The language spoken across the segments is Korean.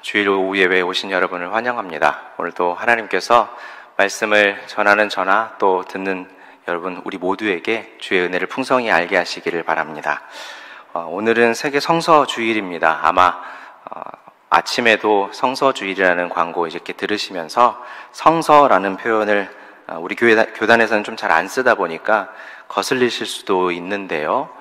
주일 오후 예배에 오신 여러분을 환영합니다. 오늘도 하나님께서 말씀을 전하는 저나 또 듣는 여러분 우리 모두에게 주의 은혜를 풍성히 알게 하시기를 바랍니다. 오늘은 세계 성서주일입니다. 아마 아침에도 성서주일이라는 광고 이렇게 들으시면서 성서라는 표현을 우리 교단에서는 좀 잘 안 쓰다 보니까 거슬리실 수도 있는데요.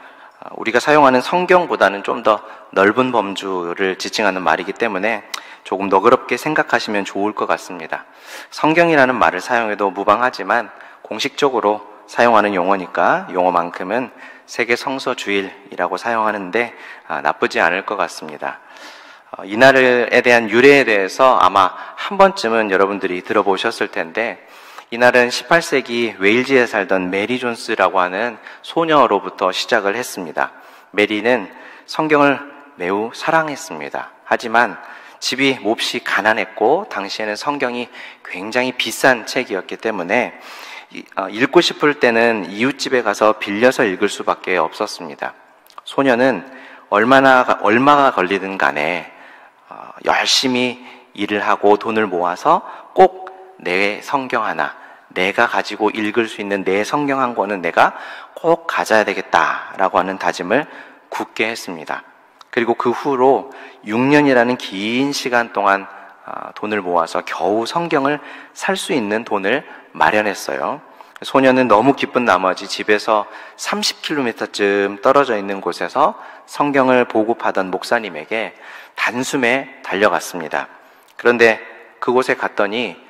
우리가 사용하는 성경보다는 좀 더 넓은 범주를 지칭하는 말이기 때문에 조금 너그럽게 생각하시면 좋을 것 같습니다. 성경이라는 말을 사용해도 무방하지만 공식적으로 사용하는 용어니까 용어만큼은 세계 성서주일이라고 사용하는데 나쁘지 않을 것 같습니다. 이날에 대한 유래에 대해서 아마 한 번쯤은 여러분들이 들어보셨을 텐데, 이날은 18세기 웨일즈에 살던 메리 존스라고 하는 소녀로부터 시작을 했습니다. 메리는 성경을 매우 사랑했습니다. 하지만 집이 몹시 가난했고 당시에는 성경이 굉장히 비싼 책이었기 때문에 읽고 싶을 때는 이웃집에 가서 빌려서 읽을 수밖에 없었습니다. 소녀는 얼마가 걸리든 간에 열심히 일을 하고 돈을 모아서 꼭 내 성경 하나, 내가 가지고 읽을 수 있는 내 성경 한 권은 내가 꼭 가져야 되겠다라고 하는 다짐을 굳게 했습니다. 그리고 그 후로 6년이라는 긴 시간 동안 돈을 모아서 겨우 성경을 살 수 있는 돈을 마련했어요. 소녀는 너무 기쁜 나머지 집에서 30km쯤 떨어져 있는 곳에서 성경을 보급하던 목사님에게 단숨에 달려갔습니다. 그런데 그곳에 갔더니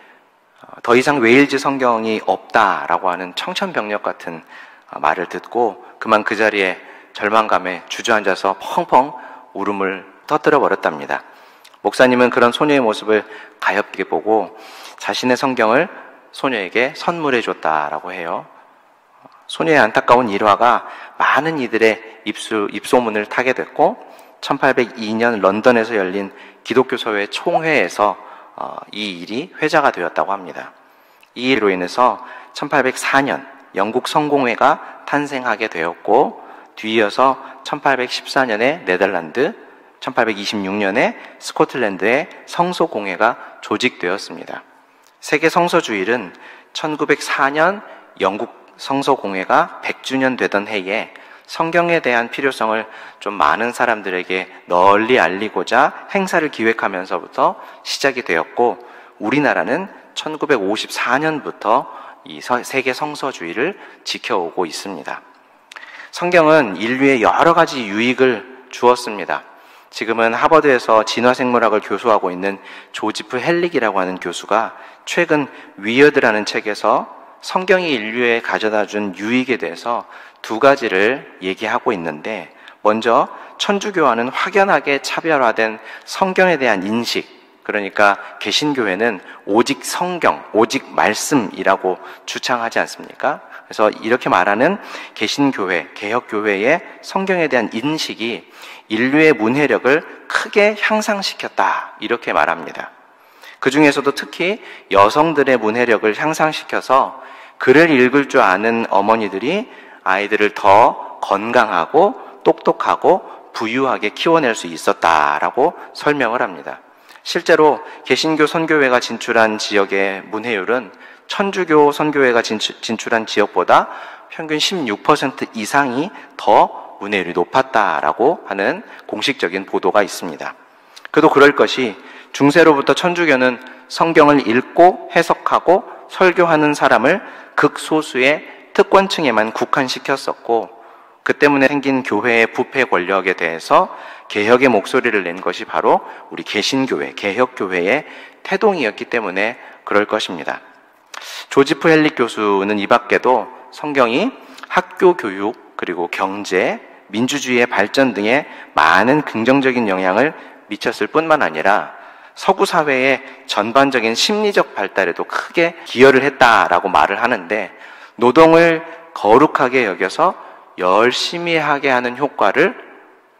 더 이상 웨일즈 성경이 없다라고 하는 청천벽력 같은 말을 듣고 그만 그 자리에 절망감에 주저앉아서 펑펑 울음을 터뜨려 버렸답니다. 목사님은 그런 소녀의 모습을 가엾게 보고 자신의 성경을 소녀에게 선물해 줬다라고 해요. 소녀의 안타까운 일화가 많은 이들의 입소문을 타게 됐고 1802년 런던에서 열린 기독교 소회 총회에서 이 일이 회자가 되었다고 합니다. 이 일로 인해서 1804년 영국 성공회가 탄생하게 되었고, 뒤이어서 1814년에 네덜란드, 1826년에 스코틀랜드의 성소공회가 조직되었습니다. 세계 성서주일은 1904년 영국 성서공회가 100주년 되던 해에 성경에 대한 필요성을 좀 많은 사람들에게 널리 알리고자 행사를 기획하면서부터 시작이 되었고, 우리나라는 1954년부터 이 세계 성서주의를 지켜오고 있습니다. 성경은 인류에 여러 가지 유익을 주었습니다. 지금은 하버드에서 진화생물학을 교수하고 있는 조지프 헬릭이라고 하는 교수가 최근 위어드라는 책에서 성경이 인류에 가져다준 유익에 대해서 두 가지를 얘기하고 있는데, 먼저 천주교와는 확연하게 차별화된 성경에 대한 인식, 그러니까 개신교회는 오직 성경, 오직 말씀이라고 주창하지 않습니까? 그래서 이렇게 말하는 개신교회, 개혁교회의 성경에 대한 인식이 인류의 문해력을 크게 향상시켰다, 이렇게 말합니다. 그 중에서도 특히 여성들의 문해력을 향상시켜서 글을 읽을 줄 아는 어머니들이 아이들을 더 건강하고 똑똑하고 부유하게 키워낼 수 있었다라고 설명을 합니다. 실제로 개신교 선교회가 진출한 지역의 문해율은 천주교 선교회가 진출한 지역보다 평균 16% 이상이 더 문해율이 높았다라고 하는 공식적인 보도가 있습니다. 그도 그럴 것이 중세로부터 천주교는 성경을 읽고 해석하고 설교하는 사람을 극소수의 특권층에만 국한시켰었고, 그 때문에 생긴 교회의 부패 권력에 대해서 개혁의 목소리를 낸 것이 바로 우리 개신교회, 개혁교회의 태동이었기 때문에 그럴 것입니다. 조지프 헬릭 교수는 이 밖에도 성경이 학교 교육, 그리고 경제, 민주주의의 발전 등에 많은 긍정적인 영향을 미쳤을 뿐만 아니라 서구 사회의 전반적인 심리적 발달에도 크게 기여를 했다라고 말을 하는데, 노동을 거룩하게 여겨서 열심히 하게 하는 효과를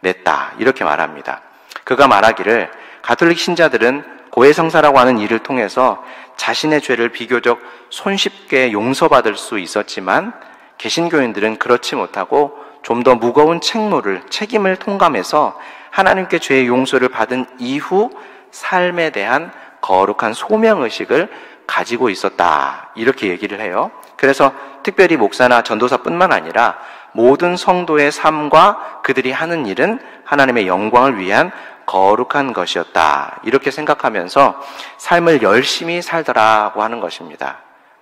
냈다, 이렇게 말합니다. 그가 말하기를 가톨릭 신자들은 고해성사라고 하는 일을 통해서 자신의 죄를 비교적 손쉽게 용서받을 수 있었지만, 개신교인들은 그렇지 못하고 좀 더 무거운 책임을 통감해서 하나님께 죄의 용서를 받은 이후 삶에 대한 거룩한 소명의식을 가지고 있었다. 이렇게 얘기를 해요. 그래서 특별히 목사나 전도사뿐만 아니라 모든 성도의 삶과 그들이 하는 일은 하나님의 영광을 위한 거룩한 것이었다. 이렇게 생각하면서 삶을 열심히 살더라고 하는 것입니다.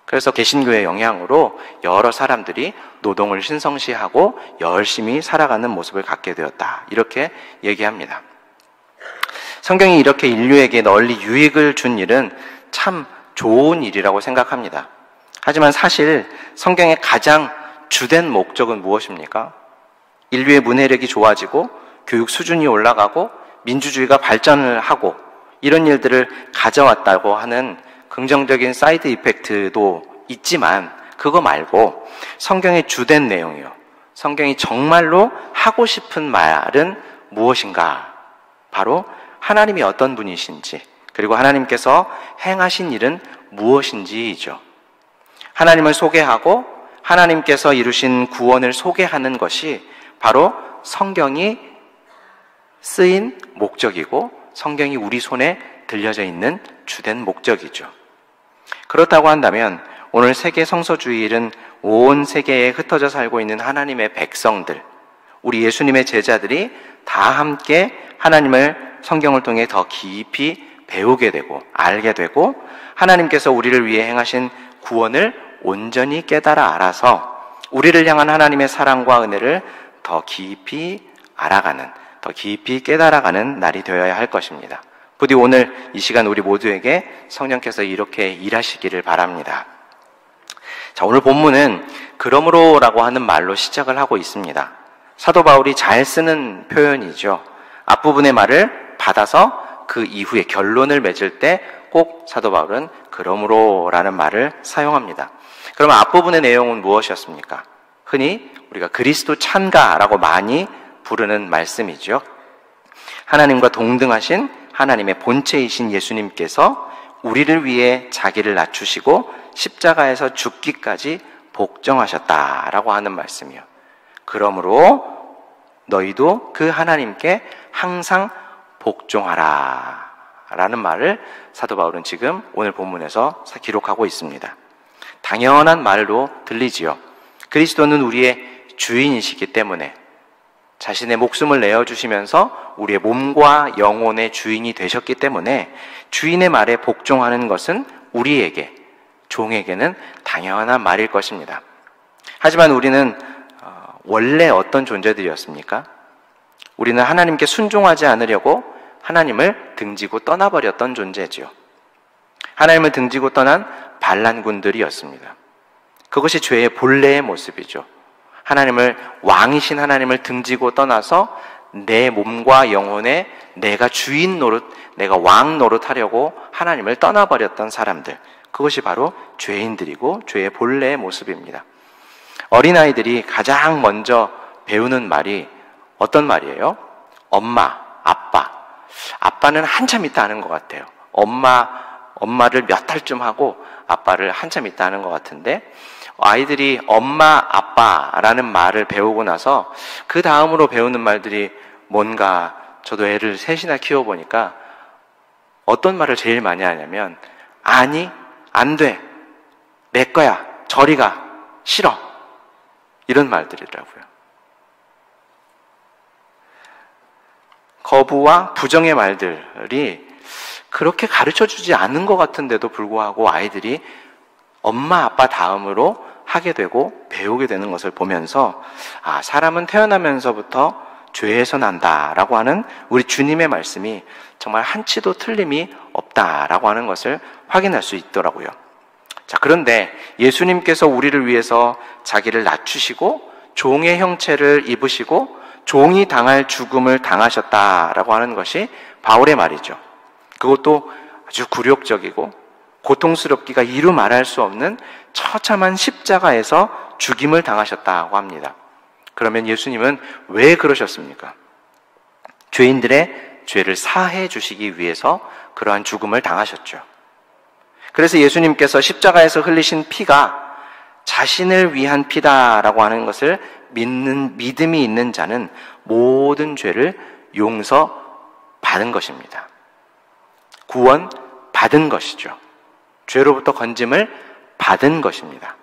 그래서 개신교의 영향으로 여러 사람들이 노동을 신성시하고 열심히 살아가는 모습을 갖게 되었다. 이렇게 얘기합니다. 성경이 이렇게 인류에게 널리 유익을 준 일은 참 좋은 일이라고 생각합니다. 하지만 사실 성경의 가장 주된 목적은 무엇입니까? 인류의 문해력이 좋아지고 교육 수준이 올라가고 민주주의가 발전을 하고 이런 일들을 가져왔다고 하는 긍정적인 사이드 이펙트도 있지만 그거 말고 성경의 주된 내용이요. 성경이 정말로 하고 싶은 말은 무엇인가? 바로 하나님이 어떤 분이신지 그리고 하나님께서 행하신 일은 무엇인지이죠. 하나님을 소개하고 하나님께서 이루신 구원을 소개하는 것이 바로 성경이 쓰인 목적이고 성경이 우리 손에 들려져 있는 주된 목적이죠. 그렇다고 한다면 오늘 세계 성서주일은 온 세계에 흩어져 살고 있는 하나님의 백성들, 우리 예수님의 제자들이 다 함께 하나님을 성경을 통해 더 깊이 배우게 되고 알게 되고 하나님께서 우리를 위해 행하신 구원을 온전히 깨달아 알아서 우리를 향한 하나님의 사랑과 은혜를 더 깊이 알아가는, 더 깊이 깨달아가는 날이 되어야 할 것입니다. 부디 오늘 이 시간 우리 모두에게 성령께서 이렇게 일하시기를 바랍니다. 자, 오늘 본문은 그러므로라고 하는 말로 시작을 하고 있습니다. 사도 바울이 잘 쓰는 표현이죠. 앞부분의 말을 받아서 그 이후에 결론을 맺을 때 꼭 사도 바울은 그러므로라는 말을 사용합니다. 그러면 앞부분의 내용은 무엇이었습니까? 흔히 우리가 그리스도 찬가라고 많이 부르는 말씀이죠. 하나님과 동등하신 하나님의 본체이신 예수님께서 우리를 위해 자기를 낮추시고 십자가에서 죽기까지 복종하셨다라고 하는 말씀이요. 그러므로 너희도 그 하나님께 항상 복종하라 라는 말을 사도 바울은 지금 오늘 본문에서 기록하고 있습니다. 당연한 말로 들리지요. 그리스도는 우리의 주인이시기 때문에 자신의 목숨을 내어주시면서 우리의 몸과 영혼의 주인이 되셨기 때문에 주인의 말에 복종하는 것은 우리에게, 종에게는 당연한 말일 것입니다. 하지만 우리는 원래 어떤 존재들이었습니까? 우리는 하나님께 순종하지 않으려고 하나님을 등지고 떠나버렸던 존재지요. 하나님을 등지고 떠난 반란군들이었습니다. 그것이 죄의 본래의 모습이죠. 하나님을, 왕이신 하나님을 등지고 떠나서 내 몸과 영혼에 내가 주인 노릇, 내가 왕 노릇하려고 하나님을 떠나버렸던 사람들, 그것이 바로 죄인들이고 죄의 본래의 모습입니다. 어린아이들이 가장 먼저 배우는 말이 어떤 말이에요? 엄마, 아빠. 아빠는 한참 있다 하는 것 같아요. 엄마를 몇 달쯤 하고 아빠를 한참 있다 하는 것 같은데 아이들이 엄마, 아빠라는 말을 배우고 나서 그 다음으로 배우는 말들이 뭔가 저도 애를 셋이나 키워보니까 어떤 말을 제일 많이 하냐면 아니, 안 돼, 내 거야, 저리 가, 싫어 이런 말들이더라고요. 거부와 부정의 말들이 그렇게 가르쳐주지 않은 것 같은데도 불구하고 아이들이 엄마, 아빠 다음으로 하게 되고 배우게 되는 것을 보면서 아, 사람은 태어나면서부터 죄에서 난다라고 하는 우리 주님의 말씀이 정말 한치도 틀림이 없다라고 하는 것을 확인할 수 있더라고요. 자, 그런데 예수님께서 우리를 위해서 자기를 낮추시고 종의 형체를 입으시고 종이 당할 죽음을 당하셨다라고 하는 것이 바울의 말이죠. 그것도 아주 굴욕적이고 고통스럽기가 이루 말할 수 없는 처참한 십자가에서 죽임을 당하셨다고 합니다. 그러면 예수님은 왜 그러셨습니까? 죄인들의 죄를 사해 주시기 위해서 그러한 죽음을 당하셨죠. 그래서 예수님께서 십자가에서 흘리신 피가 자신을 위한 피다라고 하는 것을 믿는 믿음이 있는 자는 모든 죄를 용서받은 것입니다. 구원 받은 것이죠. 죄로부터 건짐을 받은 것입니다.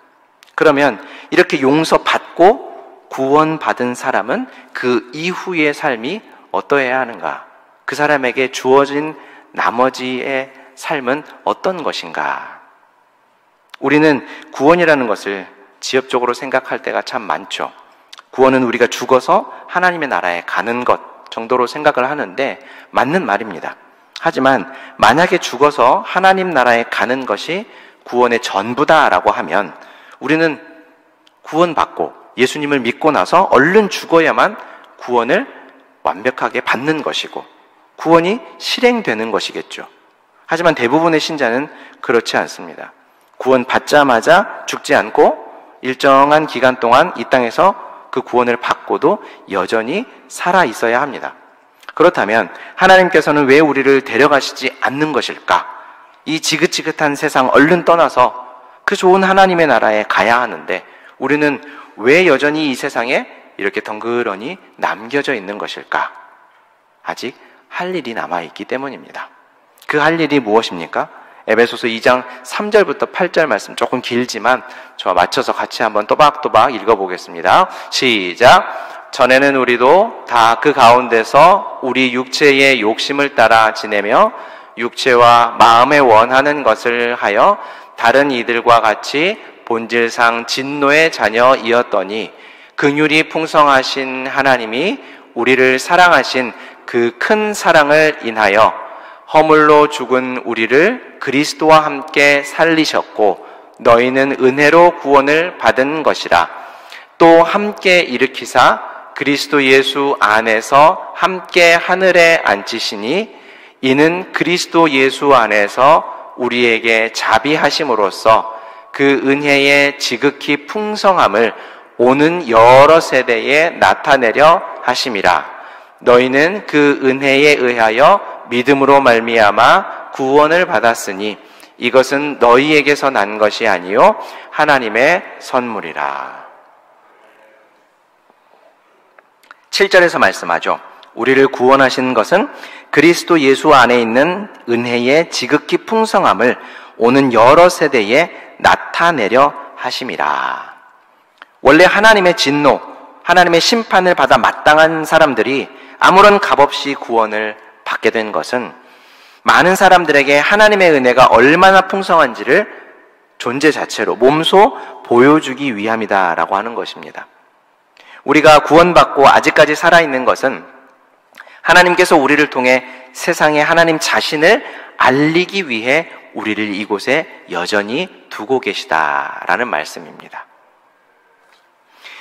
그러면 이렇게 용서받고 구원받은 사람은 그 이후의 삶이 어떠해야 하는가? 그 사람에게 주어진 나머지의 삶은 어떤 것인가? 우리는 구원이라는 것을 지엽적으로 생각할 때가 참 많죠. 구원은 우리가 죽어서 하나님의 나라에 가는 것 정도로 생각을 하는데 맞는 말입니다. 하지만 만약에 죽어서 하나님 나라에 가는 것이 구원의 전부다라고 하면 우리는 구원받고 예수님을 믿고 나서 얼른 죽어야만 구원을 완벽하게 받는 것이고 구원이 실행되는 것이겠죠. 하지만 대부분의 신자는 그렇지 않습니다. 구원 받자마자 죽지 않고 일정한 기간 동안 이 땅에서 그 구원을 받고도 여전히 살아 있어야 합니다. 그렇다면 하나님께서는 왜 우리를 데려가시지 않는 것일까? 이 지긋지긋한 세상 얼른 떠나서 그 좋은 하나님의 나라에 가야 하는데 우리는 왜 여전히 이 세상에 이렇게 덩그러니 남겨져 있는 것일까? 아직 할 일이 남아있기 때문입니다. 그 할 일이 무엇입니까? 에베소서 2장 3절부터 8절 말씀 조금 길지만 저와 맞춰서 같이 한번 또박또박 읽어보겠습니다. 시작! 전에는 우리도 다 그 가운데서 우리 육체의 욕심을 따라 지내며 육체와 마음에 원하는 것을 하여 다른 이들과 같이 본질상 진노의 자녀이었더니 긍휼이 풍성하신 하나님이 우리를 사랑하신 그 큰 사랑을 인하여 허물로 죽은 우리를 그리스도와 함께 살리셨고 너희는 은혜로 구원을 받은 것이라. 또 함께 일으키사 그리스도 예수 안에서 함께 하늘에 앉히시니 이는 그리스도 예수 안에서 우리에게 자비하심으로써 그 은혜의 지극히 풍성함을 오는 여러 세대에 나타내려 하심이라. 너희는 그 은혜에 의하여 믿음으로 말미암아 구원을 받았으니 이것은 너희에게서 난 것이 아니요 하나님의 선물이라. 7절에서 말씀하죠. 우리를 구원하신 것은 그리스도 예수 안에 있는 은혜의 지극히 풍성함을 오는 여러 세대에 나타내려 하심이라. 원래 하나님의 진노, 하나님의 심판을 받아 마땅한 사람들이 아무런 값없이 구원을 받게 된 것은 많은 사람들에게 하나님의 은혜가 얼마나 풍성한지를 존재 자체로 몸소 보여주기 위함이다라고 하는 것입니다. 우리가 구원받고 아직까지 살아있는 것은 하나님께서 우리를 통해 세상에 하나님 자신을 알리기 위해 우리를 이곳에 여전히 두고 계시다라는 말씀입니다.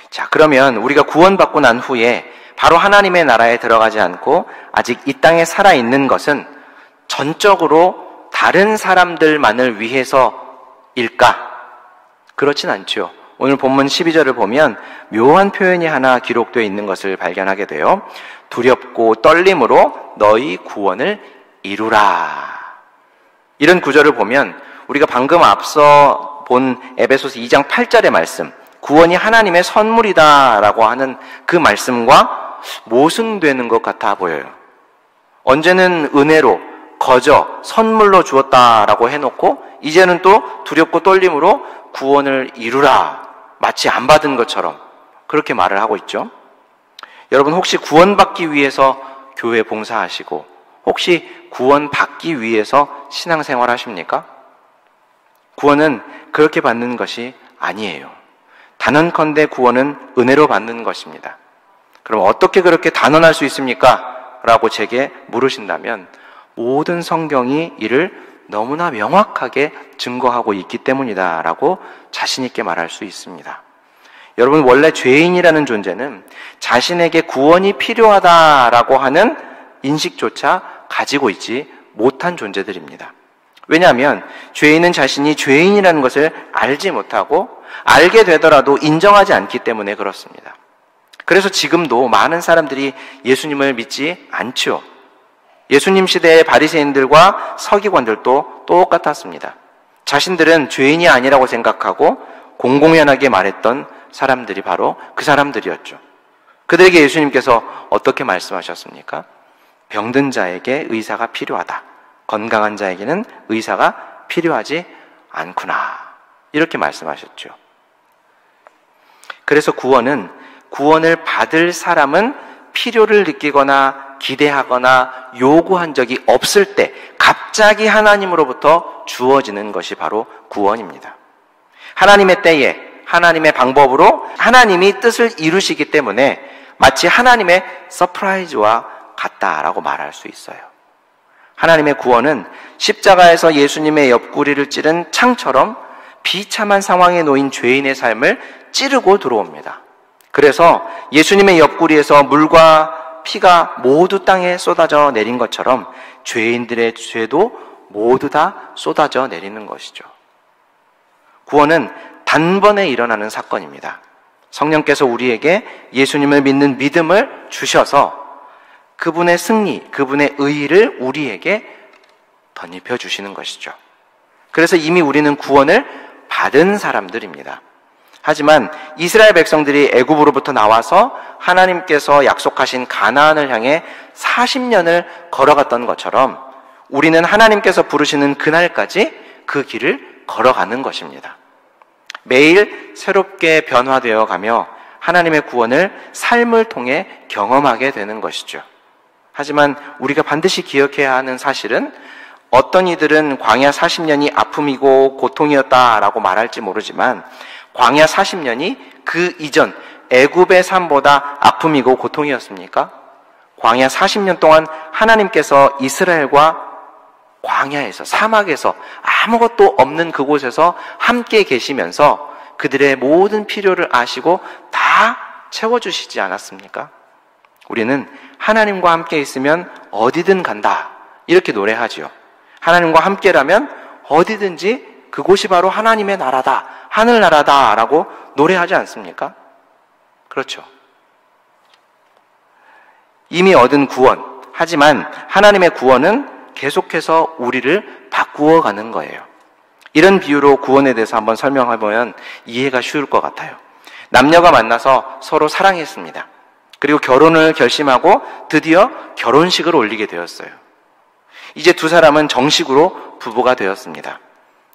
자, 그러면 우리가 구원받고 난 후에 바로 하나님의 나라에 들어가지 않고 아직 이 땅에 살아있는 것은 전적으로 다른 사람들만을 위해서일까? 그렇진 않죠. 오늘 본문 12절을 보면 묘한 표현이 하나 기록되어 있는 것을 발견하게 돼요. 두렵고 떨림으로 너희 구원을 이루라. 이런 구절을 보면 우리가 방금 앞서 본 에베소서 2장 8절의 말씀, 구원이 하나님의 선물이다라고 하는 그 말씀과 모순되는 것 같아 보여요. 언제는 은혜로, 거저, 선물로 주었다라고 해놓고 이제는 또 두렵고 떨림으로 구원을 이루라, 마치 안 받은 것처럼 그렇게 말을 하고 있죠. 여러분, 혹시 구원받기 위해서 교회 봉사하시고 혹시 구원받기 위해서 신앙생활 하십니까? 구원은 그렇게 받는 것이 아니에요. 단언컨대 구원은 은혜로 받는 것입니다. 그럼 어떻게 그렇게 단언할 수 있습니까? 라고 제게 물으신다면 모든 성경이 이를 너무나 명확하게 증거하고 있기 때문이다 라고 자신 있게 말할 수 있습니다. 여러분, 원래 죄인이라는 존재는 자신에게 구원이 필요하다라고 하는 인식조차 가지고 있지 못한 존재들입니다. 왜냐하면 죄인은 자신이 죄인이라는 것을 알지 못하고 알게 되더라도 인정하지 않기 때문에 그렇습니다. 그래서 지금도 많은 사람들이 예수님을 믿지 않죠. 예수님 시대의 바리새인들과 서기관들도 똑같았습니다. 자신들은 죄인이 아니라고 생각하고 공공연하게 말했던 사람들이 바로 그 사람들이었죠. 그들에게 예수님께서 어떻게 말씀하셨습니까? 병든 자에게 의사가 필요하다. 건강한 자에게는 의사가 필요하지 않구나. 이렇게 말씀하셨죠. 그래서 구원을 받을 사람은 필요를 느끼거나 기대하거나 요구한 적이 없을 때 갑자기 하나님으로부터 주어지는 것이 바로 구원입니다. 하나님의 때에 하나님의 방법으로 하나님이 뜻을 이루시기 때문에 마치 하나님의 서프라이즈와 같다라고 말할 수 있어요. 하나님의 구원은 십자가에서 예수님의 옆구리를 찌른 창처럼 비참한 상황에 놓인 죄인의 삶을 찌르고 들어옵니다. 그래서 예수님의 옆구리에서 물과 피가 모두 땅에 쏟아져 내린 것처럼 죄인들의 죄도 모두 다 쏟아져 내리는 것이죠. 구원은 단번에 일어나는 사건입니다. 성령께서 우리에게 예수님을 믿는 믿음을 주셔서 그분의 승리, 그분의 의의를 우리에게 덧입혀 주시는 것이죠. 그래서 이미 우리는 구원을 받은 사람들입니다. 하지만 이스라엘 백성들이 애굽으로부터 나와서 하나님께서 약속하신 가나안을 향해 40년을 걸어갔던 것처럼 우리는 하나님께서 부르시는 그날까지 그 길을 걸어가는 것입니다. 매일 새롭게 변화되어 가며 하나님의 구원을 삶을 통해 경험하게 되는 것이죠. 하지만 우리가 반드시 기억해야 하는 사실은 어떤 이들은 광야 40년이 아픔이고 고통이었다라고 말할지 모르지만 광야 40년이 그 이전 애굽의 삶보다 아픔이고 고통이었습니까? 광야 40년 동안 하나님께서 이스라엘과 광야에서 사막에서 아무것도 없는 그곳에서 함께 계시면서 그들의 모든 필요를 아시고 다 채워주시지 않았습니까? 우리는 하나님과 함께 있으면 어디든 간다 이렇게 노래하지요. 하나님과 함께라면 어디든지 그곳이 바로 하나님의 나라다, 하늘나라다 라고 노래하지 않습니까? 그렇죠. 이미 얻은 구원, 하지만 하나님의 구원은 계속해서 우리를 바꾸어 가는 거예요. 이런 비유로 구원에 대해서 한번 설명해보면 이해가 쉬울 것 같아요. 남녀가 만나서 서로 사랑했습니다. 그리고 결혼을 결심하고 드디어 결혼식을 올리게 되었어요. 이제 두 사람은 정식으로 부부가 되었습니다.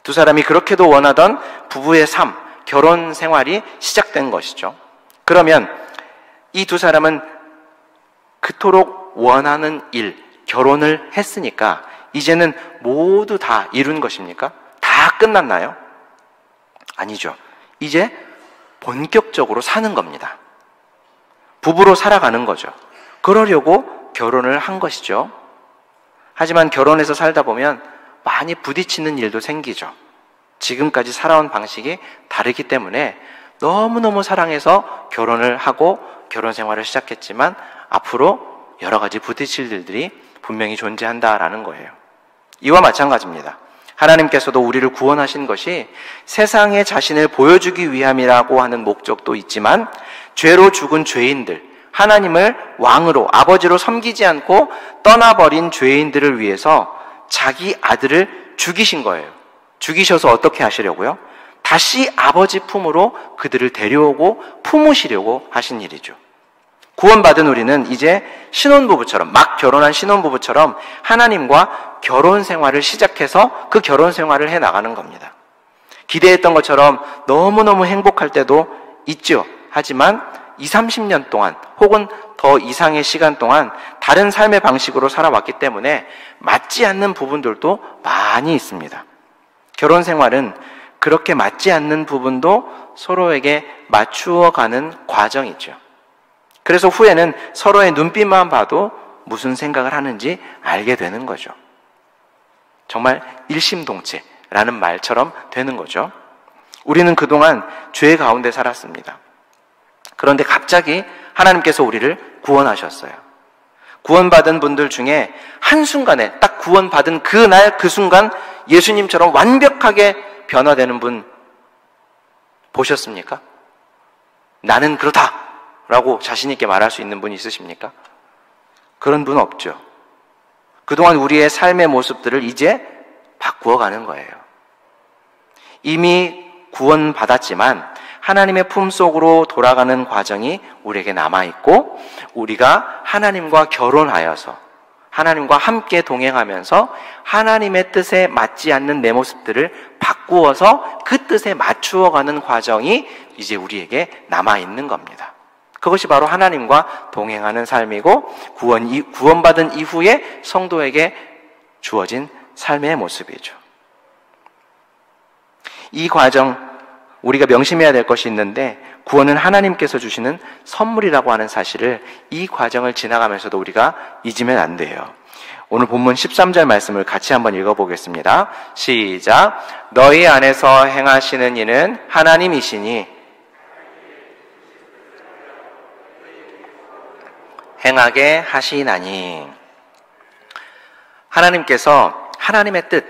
두 사람이 그렇게도 원하던 부부의 삶, 결혼 생활이 시작된 것이죠. 그러면 이 두 사람은 그토록 원하는 일, 결혼을 했으니까 이제는 모두 다 이룬 것입니까? 다 끝났나요? 아니죠. 이제 본격적으로 사는 겁니다. 부부로 살아가는 거죠. 그러려고 결혼을 한 것이죠. 하지만 결혼해서 살다 보면 많이 부딪히는 일도 생기죠. 지금까지 살아온 방식이 다르기 때문에 너무너무 사랑해서 결혼을 하고 결혼 생활을 시작했지만 앞으로 여러 가지 부딪힐 일들이 분명히 존재한다라는 거예요. 이와 마찬가지입니다. 하나님께서도 우리를 구원하신 것이 세상에 자신을 보여주기 위함이라고 하는 목적도 있지만 죄로 죽은 죄인들, 하나님을 왕으로, 아버지로 섬기지 않고 떠나버린 죄인들을 위해서 자기 아들을 죽이신 거예요. 죽이셔서 어떻게 하시려고요? 다시 아버지 품으로 그들을 데려오고 품으시려고 하신 일이죠. 구원받은 우리는 이제 신혼부부처럼, 막 결혼한 신혼부부처럼 하나님과 결혼 생활을 시작해서 그 결혼 생활을 해 나가는 겁니다. 기대했던 것처럼 너무너무 행복할 때도 있죠. 하지만 20-30년 동안 혹은 더 이상의 시간 동안 다른 삶의 방식으로 살아왔기 때문에 맞지 않는 부분들도 많이 있습니다. 결혼 생활은 그렇게 맞지 않는 부분도 서로에게 맞추어 가는 과정이죠. 그래서 후에는 서로의 눈빛만 봐도 무슨 생각을 하는지 알게 되는 거죠. 정말 일심동체라는 말처럼 되는 거죠. 우리는 그동안 죄 가운데 살았습니다. 그런데 갑자기 하나님께서 우리를 구원하셨어요. 구원받은 분들 중에 한순간에 딱 구원받은 그날 그 순간 예수님처럼 완벽하게 변화되는 분 보셨습니까? 나는 그렇다 라고 자신 있게 말할 수 있는 분이 있으십니까? 그런 분 없죠. 그동안 우리의 삶의 모습들을 이제 바꾸어가는 거예요. 이미 구원받았지만 하나님의 품속으로 돌아가는 과정이 우리에게 남아있고 우리가 하나님과 결혼하여서 하나님과 함께 동행하면서 하나님의 뜻에 맞지 않는 내 모습들을 바꾸어서 그 뜻에 맞추어가는 과정이 이제 우리에게 남아있는 겁니다. 그것이 바로 하나님과 동행하는 삶이고 구원받은 이후에 성도에게 주어진 삶의 모습이죠. 이 과정, 우리가 명심해야 될 것이 있는데 구원은 하나님께서 주시는 선물이라고 하는 사실을 이 과정을 지나가면서도 우리가 잊으면 안 돼요. 오늘 본문 13절 말씀을 같이 한번 읽어보겠습니다. 시작. 너희 안에서 행하시는 이는 하나님이시니 행하게 하시나니. 하나님께서 하나님의 뜻,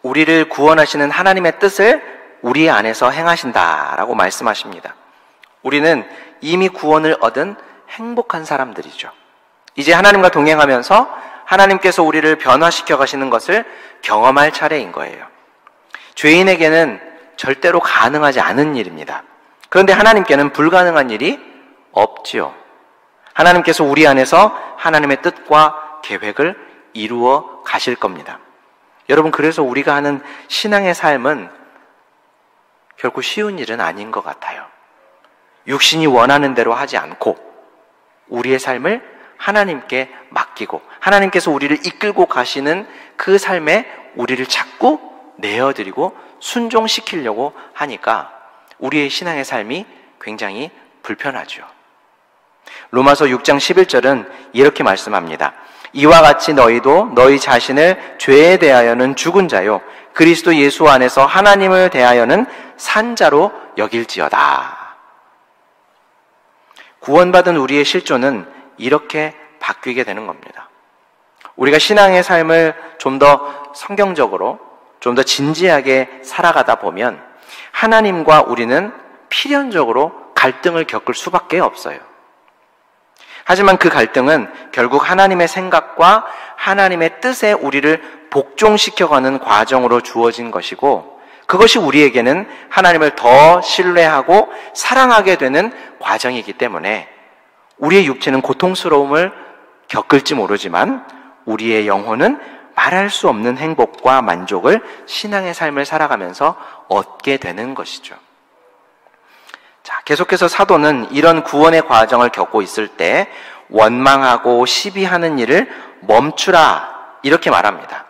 우리를 구원하시는 하나님의 뜻을 우리 안에서 행하신다라고 말씀하십니다. 우리는 이미 구원을 얻은 행복한 사람들이죠. 이제 하나님과 동행하면서 하나님께서 우리를 변화시켜 가시는 것을 경험할 차례인 거예요. 죄인에게는 절대로 가능하지 않은 일입니다. 그런데 하나님께는 불가능한 일이 없지요. 하나님께서 우리 안에서 하나님의 뜻과 계획을 이루어 가실 겁니다. 여러분, 그래서 우리가 하는 신앙의 삶은 결코 쉬운 일은 아닌 것 같아요. 육신이 원하는 대로 하지 않고 우리의 삶을 하나님께 맡기고 하나님께서 우리를 이끌고 가시는 그 삶에 우리를 자꾸 내어드리고 순종시키려고 하니까 우리의 신앙의 삶이 굉장히 불편하죠. 로마서 6장 11절은 이렇게 말씀합니다. 이와 같이 너희도 너희 자신을 죄에 대하여는 죽은 자요 그리스도 예수 안에서 하나님을 대하여는 산 자로 여길지어다. 구원받은 우리의 실존은 이렇게 바뀌게 되는 겁니다. 우리가 신앙의 삶을 좀 더 성경적으로, 좀 더 진지하게 살아가다 보면 하나님과 우리는 필연적으로 갈등을 겪을 수밖에 없어요. 하지만 그 갈등은 결국 하나님의 생각과 하나님의 뜻에 우리를 복종시켜가는 과정으로 주어진 것이고, 그것이 우리에게는 하나님을 더 신뢰하고 사랑하게 되는 과정이기 때문에 우리의 육체는 고통스러움을 겪을지 모르지만 우리의 영혼은 말할 수 없는 행복과 만족을 신앙의 삶을 살아가면서 얻게 되는 것이죠. 자, 계속해서 사도는 이런 구원의 과정을 겪고 있을 때 원망하고 시비하는 일을 멈추라 이렇게 말합니다.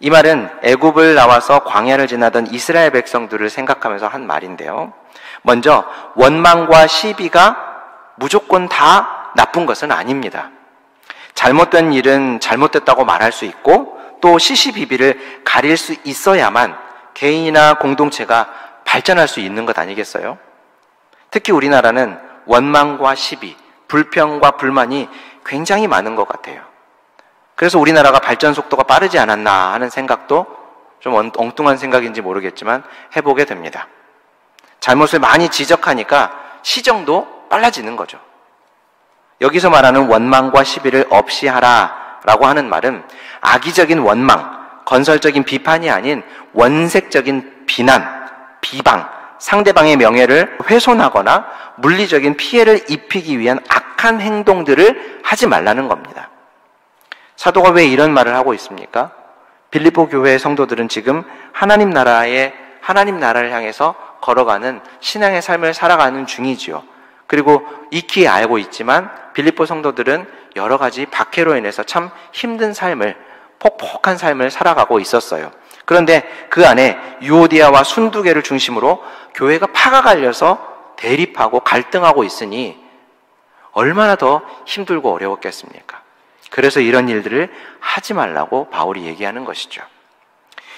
이 말은 애굽을 나와서 광야를 지나던 이스라엘 백성들을 생각하면서 한 말인데요. 먼저 원망과 시비가 무조건 다 나쁜 것은 아닙니다. 잘못된 일은 잘못됐다고 말할 수 있고 또 시시비비를 가릴 수 있어야만 개인이나 공동체가 발전할 수 있는 것 아니겠어요? 특히 우리나라는 원망과 시비, 불평과 불만이 굉장히 많은 것 같아요. 그래서 우리나라가 발전 속도가 빠르지 않았나 하는 생각도 좀 엉뚱한 생각인지 모르겠지만 해보게 됩니다. 잘못을 많이 지적하니까 시정도 빨라지는 거죠. 여기서 말하는 원망과 시비를 없이 하라라고 하는 말은 악의적인 원망, 건설적인 비판이 아닌 원색적인 비난, 비방, 상대방의 명예를 훼손하거나 물리적인 피해를 입히기 위한 악한 행동들을 하지 말라는 겁니다. 사도가 왜 이런 말을 하고 있습니까? 빌립보 교회의 성도들은 지금 하나님 나라를 향해서 걸어가는 신앙의 삶을 살아가는 중이지요. 그리고 익히 알고 있지만 빌립보 성도들은 여러 가지 박해로 인해서 참 힘든 삶을, 폭폭한 삶을 살아가고 있었어요. 그런데 그 안에 유오디아와 순두개를 중심으로 교회가 파가 갈려서 대립하고 갈등하고 있으니 얼마나 더 힘들고 어려웠겠습니까? 그래서 이런 일들을 하지 말라고 바울이 얘기하는 것이죠.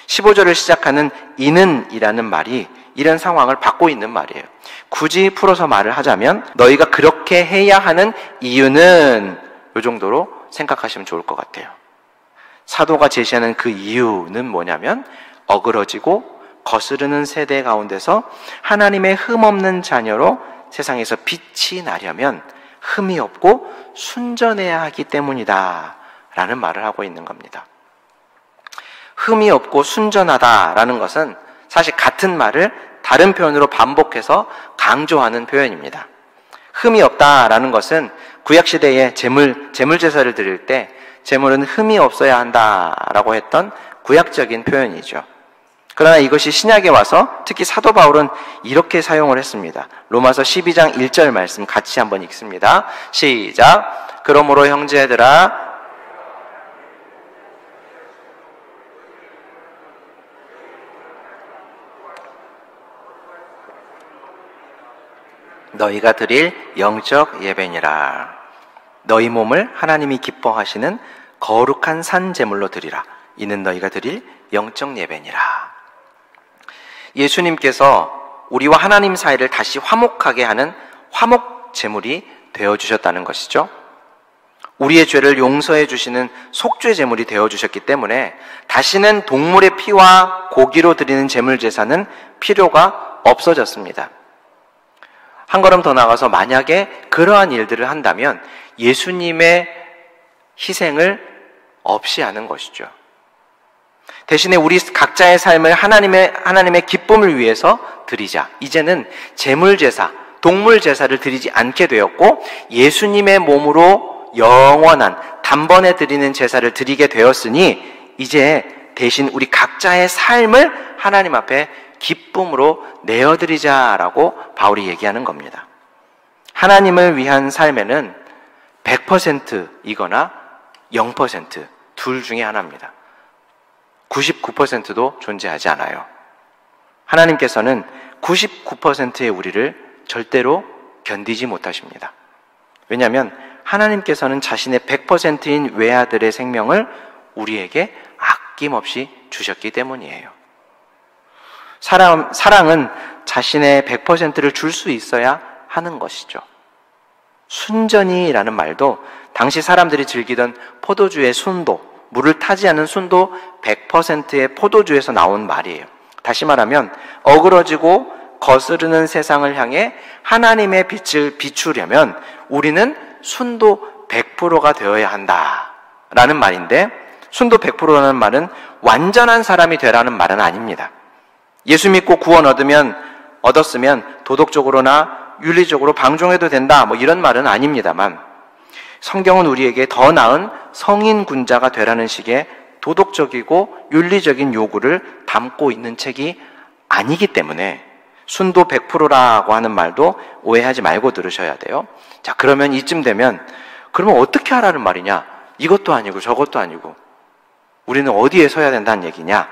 15절을 시작하는 이는이라는 말이 이런 상황을 받고 있는 말이에요. 굳이 풀어서 말을 하자면 너희가 그렇게 해야 하는 이유는 이 정도로 생각하시면 좋을 것 같아요. 사도가 제시하는 그 이유는 뭐냐면 어그러지고 거스르는 세대 가운데서 하나님의 흠없는 자녀로 세상에서 빛이 나려면 흠이 없고 순전해야 하기 때문이다 라는 말을 하고 있는 겁니다. 흠이 없고 순전하다라는 것은 사실 같은 말을 다른 표현으로 반복해서 강조하는 표현입니다. 흠이 없다라는 것은 구약시대에 제물제사를 드릴 때 제물은 흠이 없어야 한다라고 했던 구약적인 표현이죠. 그러나 이것이 신약에 와서 특히 사도 바울은 이렇게 사용을 했습니다. 로마서 12장 1절 말씀 같이 한번 읽습니다. 시작. 그러므로 형제들아 너희가 드릴 영적 예배니라. 너희 몸을 하나님이 기뻐하시는 거룩한 산 제물로 드리라. 이는 너희가 드릴 영적 예배니라. 예수님께서 우리와 하나님 사이를 다시 화목하게 하는 화목 제물이 되어주셨다는 것이죠. 우리의 죄를 용서해 주시는 속죄 제물이 되어주셨기 때문에 다시는 동물의 피와 고기로 드리는 제물 제사는 필요가 없어졌습니다. 한 걸음 더 나가서 만약에 그러한 일들을 한다면 예수님의 희생을 없이 하는 것이죠. 대신에 우리 각자의 삶을 하나님의 기쁨을 위해서 드리자. 이제는 제물 제사, 동물 제사를 드리지 않게 되었고 예수님의 몸으로 영원한 단번에 드리는 제사를 드리게 되었으니 이제 대신 우리 각자의 삶을 하나님 앞에 기쁨으로 내어드리자라고 바울이 얘기하는 겁니다. 하나님을 위한 삶에는 100%이거나 0% 둘 중에 하나입니다. 99%도 존재하지 않아요. 하나님께서는 99%의 우리를 절대로 견디지 못하십니다. 왜냐하면 하나님께서는 자신의 100%인 외아들의 생명을 우리에게 아낌없이 주셨기 때문이에요. 사랑은 자신의 100%를 줄 수 있어야 하는 것이죠. 순전이라는 말도 당시 사람들이 즐기던 포도주의 순도, 물을 타지 않은 순도 100%의 포도주에서 나온 말이에요. 다시 말하면 어그러지고 거스르는 세상을 향해 하나님의 빛을 비추려면 우리는 순도 100%가 되어야 한다라는 말인데, 순도 100%라는 말은 완전한 사람이 되라는 말은 아닙니다. 예수 믿고 구원 얻었으면 도덕적으로나 윤리적으로 방종해도 된다, 이런 말은 아닙니다만, 성경은 우리에게 더 나은 성인 군자가 되라는 식의 도덕적이고 윤리적인 요구를 담고 있는 책이 아니기 때문에 순도 100%라고 하는 말도 오해하지 말고 들으셔야 돼요. 자, 그러면 이쯤 되면 그러면 어떻게 하라는 말이냐? 이것도 아니고 저것도 아니고 우리는 어디에 서야 된다는 얘기냐?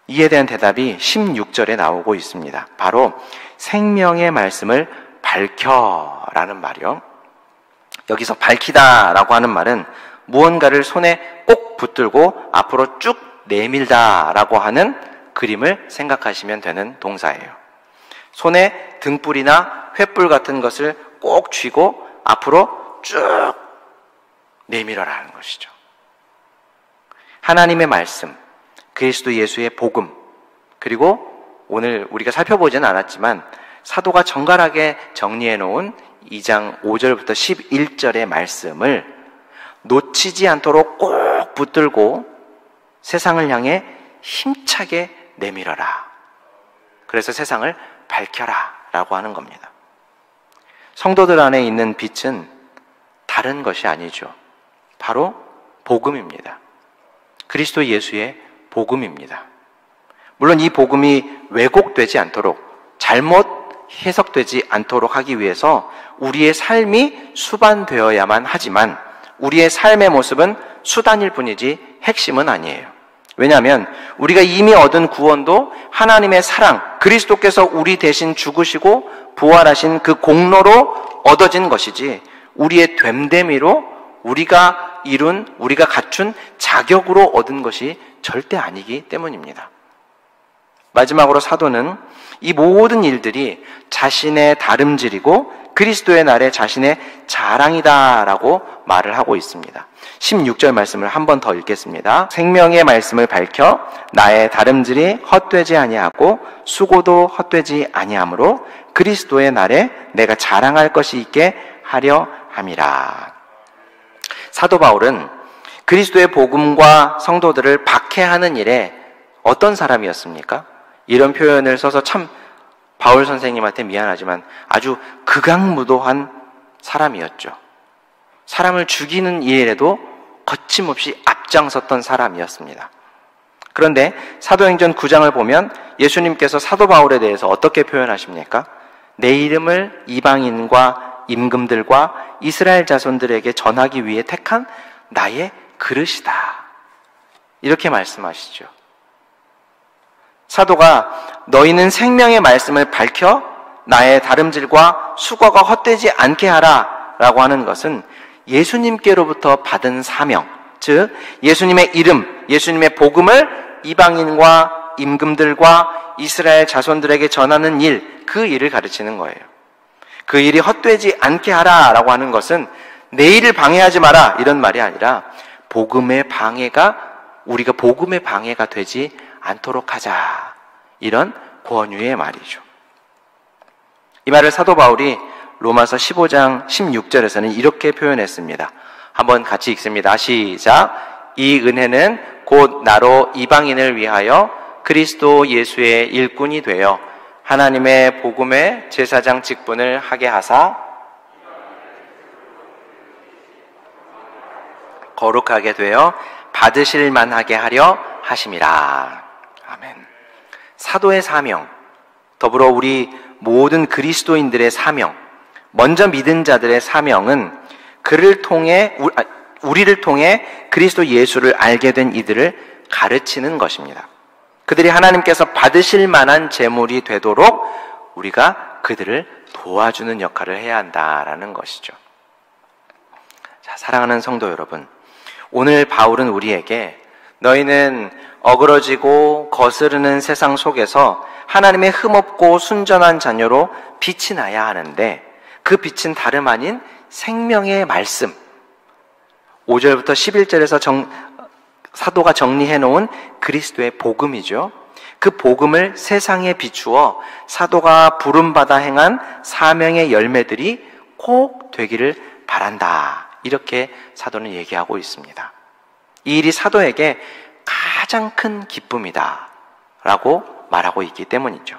이에 대한 대답이 16절에 나오고 있습니다. 바로 생명의 말씀을 밝혀라는 말이요. 여기서 밝히다라고 하는 말은 무언가를 손에 꼭 붙들고 앞으로 쭉 내밀다라고 하는 그림을 생각하시면 되는 동사예요. 손에 등불이나 횃불 같은 것을 꼭 쥐고 앞으로 쭉 내밀어라는 것이죠. 하나님의 말씀, 그리스도 예수의 복음, 그리고 오늘 우리가 살펴보지는 않았지만 사도가 정갈하게 정리해 놓은 2장 5절부터 11절의 말씀을 놓치지 않도록 꼭 붙들고 세상을 향해 힘차게 내밀어라. 그래서 세상을 밝혀라 라고 하는 겁니다. 성도들 안에 있는 빛은 다른 것이 아니죠. 바로 복음입니다. 그리스도 예수의 복음입니다. 물론 이 복음이 왜곡되지 않도록, 잘못 해석되지 않도록 하기 위해서 우리의 삶이 수반되어야만 하지만 우리의 삶의 모습은 수단일 뿐이지 핵심은 아니에요. 왜냐하면 우리가 이미 얻은 구원도 하나님의 사랑, 그리스도께서 우리 대신 죽으시고 부활하신 그 공로로 얻어진 것이지 우리의 됨됨이로 우리가 갖춘 자격으로 얻은 것이 절대 아니기 때문입니다. 마지막으로 사도는 이 모든 일들이 자신의 다름질이고 그리스도의 날에 자신의 자랑이다라고 말을 하고 있습니다. 16절 말씀을 한 번 더 읽겠습니다. 생명의 말씀을 밝혀 나의 다름질이 헛되지 아니하고 수고도 헛되지 아니하므로 그리스도의 날에 내가 자랑할 것이 있게 하려 함이라. 사도 바울은 그리스도의 복음과 성도들을 박해하는 일에 어떤 사람이었습니까? 이런 표현을 써서 참 바울 선생님한테 미안하지만 아주 극악무도한 사람이었죠. 사람을 죽이는 일에도 거침없이 앞장섰던 사람이었습니다. 그런데 사도행전 9장을 보면 예수님께서 사도 바울에 대해서 어떻게 표현하십니까? 내 이름을 이방인과 임금들과 이스라엘 자손들에게 전하기 위해 택한 나의 그릇이다. 이렇게 말씀하시죠. 사도가 너희는 생명의 말씀을 밝혀 나의 다름질과 수고가 헛되지 않게 하라 라고 하는 것은 예수님께로부터 받은 사명, 즉 예수님의 이름, 예수님의 복음을 이방인과 임금들과 이스라엘 자손들에게 전하는 일, 그 일을 가르치는 거예요. 그 일이 헛되지 않게 하라 라고 하는 것은 내 일을 방해하지 마라 이런 말이 아니라 우리가 복음의 방해가 되지 않도록 하자, 이런 권유의 말이죠. 이 말을 사도 바울이 로마서 15장 16절에서는 이렇게 표현했습니다. 한번 같이 읽습니다. 시작. 이 은혜는 곧 나로 이방인을 위하여 그리스도 예수의 일꾼이 되어 하나님의 복음의 제사장 직분을 하게 하사 거룩하게 되어 받으실 만하게 하려 하심이라. 아멘. 사도의 사명, 더불어 우리 모든 그리스도인들의 사명, 먼저 믿은 자들의 사명은 우리를 통해 그리스도 예수를 알게 된 이들을 가르치는 것입니다. 그들이 하나님께서 받으실 만한 제물이 되도록 우리가 그들을 도와주는 역할을 해야 한다라는 것이죠. 자, 사랑하는 성도 여러분, 오늘 바울은 우리에게 너희는 어그러지고 거스르는 세상 속에서 하나님의 흠없고 순전한 자녀로 빛이 나야 하는데, 그 빛은 다름 아닌 생명의 말씀, 5절부터 11절에서 사도가 정리해 놓은 그리스도의 복음이죠. 그 복음을 세상에 비추어 사도가 부름받아 행한 사명의 열매들이 꼭 되기를 바란다, 이렇게 사도는 얘기하고 있습니다. 이 일이 사도에게 가장 큰 기쁨이다 라고 말하고 있기 때문이죠.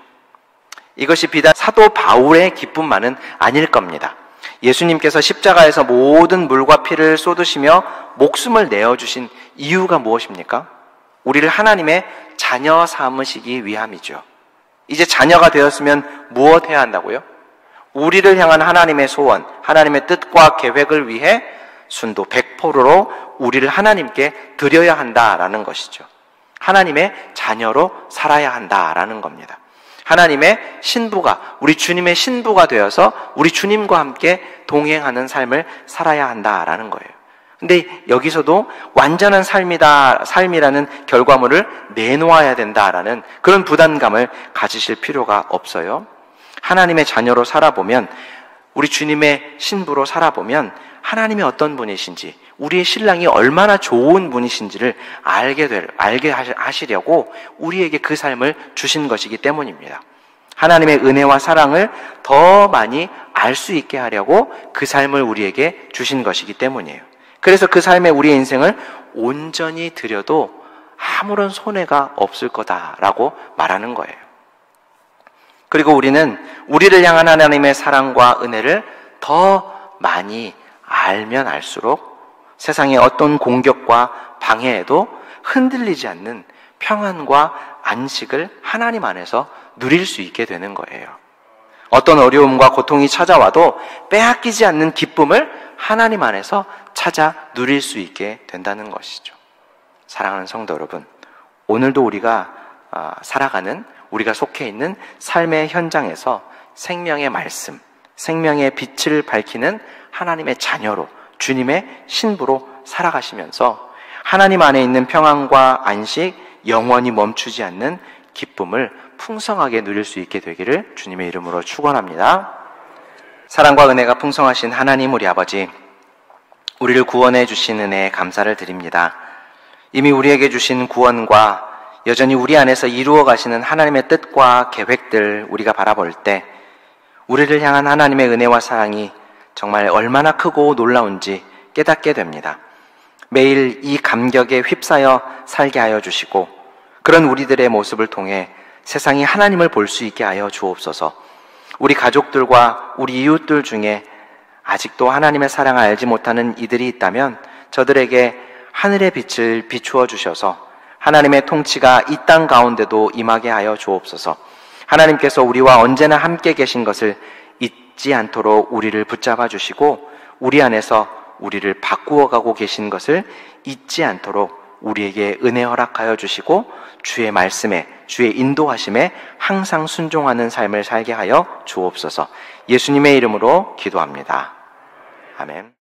이것이 비단 사도 바울의 기쁨만은 아닐 겁니다. 예수님께서 십자가에서 모든 물과 피를 쏟으시며 목숨을 내어주신 이유가 무엇입니까? 우리를 하나님의 자녀 삼으시기 위함이죠. 이제 자녀가 되었으면 무엇 해야 한다고요? 우리를 향한 하나님의 소원, 하나님의 뜻과 계획을 위해 순도 100%로 우리를 하나님께 드려야 한다라는 것이죠. 하나님의 자녀로 살아야 한다라는 겁니다. 하나님의 신부가, 우리 주님의 신부가 되어서 우리 주님과 함께 동행하는 삶을 살아야 한다라는 거예요. 근데 여기서도 완전한 삶이라는 결과물을 내놓아야 된다라는 그런 부담감을 가지실 필요가 없어요. 하나님의 자녀로 살아보면, 우리 주님의 신부로 살아보면 하나님이 어떤 분이신지, 우리의 신랑이 얼마나 좋은 분이신지를 알게 하시려고 우리에게 그 삶을 주신 것이기 때문입니다. 하나님의 은혜와 사랑을 더 많이 알 수 있게 하려고 그 삶을 우리에게 주신 것이기 때문이에요. 그래서 그 삶에 우리의 인생을 온전히 드려도 아무런 손해가 없을 거다라고 말하는 거예요. 그리고 우리는 우리를 향한 하나님의 사랑과 은혜를 더 많이 알면 알수록 세상의 어떤 공격과 방해에도 흔들리지 않는 평안과 안식을 하나님 안에서 누릴 수 있게 되는 거예요. 어떤 어려움과 고통이 찾아와도 빼앗기지 않는 기쁨을 하나님 안에서 찾아 누릴 수 있게 된다는 것이죠. 사랑하는 성도 여러분, 오늘도 우리가 살아가는, 우리가 속해 있는 삶의 현장에서 생명의 말씀, 생명의 빛을 밝히는 하나님의 자녀로, 주님의 신부로 살아가시면서 하나님 안에 있는 평안과 안식, 영원히 멈추지 않는 기쁨을 풍성하게 누릴 수 있게 되기를 주님의 이름으로 축원합니다. 사랑과 은혜가 풍성하신 하나님 우리 아버지, 우리를 구원해 주신 은혜에 감사를 드립니다. 이미 우리에게 주신 구원과 여전히 우리 안에서 이루어 가시는 하나님의 뜻과 계획들 우리가 바라볼 때 우리를 향한 하나님의 은혜와 사랑이 정말 얼마나 크고 놀라운지 깨닫게 됩니다. 매일 이 감격에 휩싸여 살게 하여 주시고, 그런 우리들의 모습을 통해 세상이 하나님을 볼 수 있게 하여 주옵소서. 우리 가족들과 우리 이웃들 중에 아직도 하나님의 사랑을 알지 못하는 이들이 있다면 저들에게 하늘의 빛을 비추어 주셔서 하나님의 통치가 이 땅 가운데도 임하게 하여 주옵소서. 하나님께서 우리와 언제나 함께 계신 것을 잊지 않도록 우리를 붙잡아 주시고 우리 안에서 우리를 바꾸어 가고 계신 것을 잊지 않도록 우리에게 은혜 허락하여 주시고 주의 말씀에, 주의 인도하심에 항상 순종하는 삶을 살게 하여 주옵소서. 예수님의 이름으로 기도합니다. 아멘.